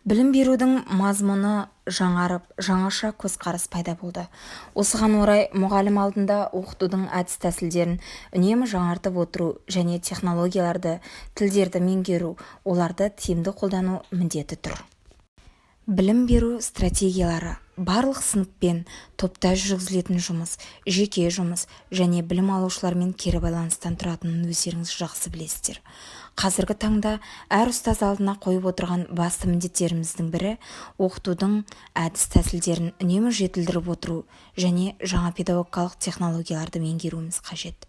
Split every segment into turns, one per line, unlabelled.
Білім берудің мазмұны жаңарып, жаңаша көзқарас пайда болды. Осыған орай мұғалім алдында оқытудың әдіс-тәсілдерін үнемі жаңартып отыру және технологияларды, тілдерді меңгеру, оларды тиімді қолдану міндеті тұр. Білім беру стратегиялары барлық сыныппен топта жүргізілетін жұмыс, жеке жұмыс және білім алушылармен кері байланыстан тұратынын өздеріңіз жақсы білесіздер. Қазіргі таңда әр ұстаз алдына қойып отырған басты міндеттеріміздің бірі оқытудың әдіс-тәсілдерін үнемі жетілдіріп отыру және жаңа педагогикалық технологияларды меңгеруіміз қажет.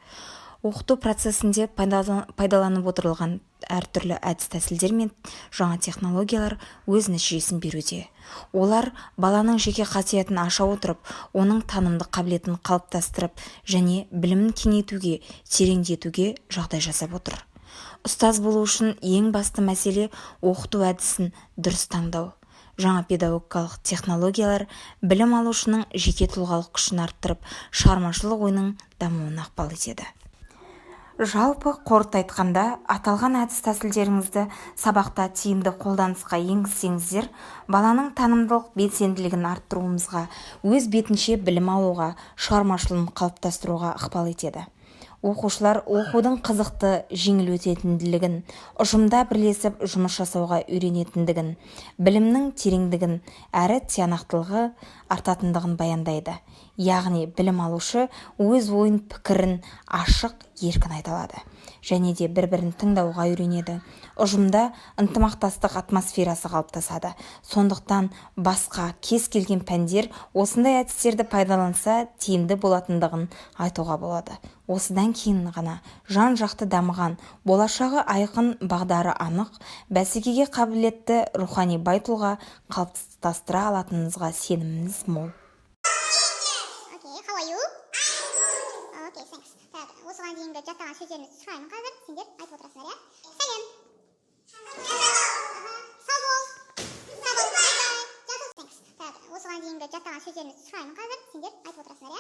Оқыту процесінде пайдаланып отырылған әртүрлі әдіс-тәсілдер мен жаңа технологиялар өз нәтижесін беруде. Олар баланың жеке қасиетін аша отырып, оның танымдық қабілетін қалыптастырып және білімін кеңейтуге, тереңдетуге жағдай жасап отыр. Ұстаз болу үшін ең басты мәселе оқыту әдісін дұрыс таңдау. Жаңа педагогикалық технологиялар білім алушының жеке тұлғалық күшін арттырып, шығармашылық ойының дамуына ықпал етеді. Жалпы қорыта айтқанда, аталған әдіс-тәсілдеріңізді сабақта тиімді қолданысқа енгізсеңіздер, баланың танымдық белсенділігін арттыруымызға, өз бетінше білім алуға, шығармашылығын қалыптастыруға ықпал етеді. Оқушылар оқудың қызықты, жеңіл өтетінділігін, ұжымда бірлесіп жұмыс жасауға үйренетіндігін, білімнің тереңдігін әрі тиянақтылығы артатындығын баяндайды. Яғни білім алушы өз ойын пікірін ашық, еркін айта алады және де бір-бірін тыңдауға үйренеді. Ұжымда ынтымақтастық атмосферасы қалыптасады. Сондықтан басқа кез келген пәндер осындай әдістерді пайдаланса тиімді болатындығын айтуға болады. Осыдан кейін ғана жан-жақты дамыған, болашағы айқын, бағдары анық, бәсекеге қабілетті рухани бай тұлға қалыптастыра алатыныңызға сеніміміз мол.
Осыған дейінгі жаттаған сөздеріңізді сұраймын қазір. Сендер айтып отырасыңдар, иә? Сәлем. Сау бол. Сау бол. Осыған дейінгі жаттаған сөздеріңізді сұраймын қазір. Сендер айтып отырасыңдар,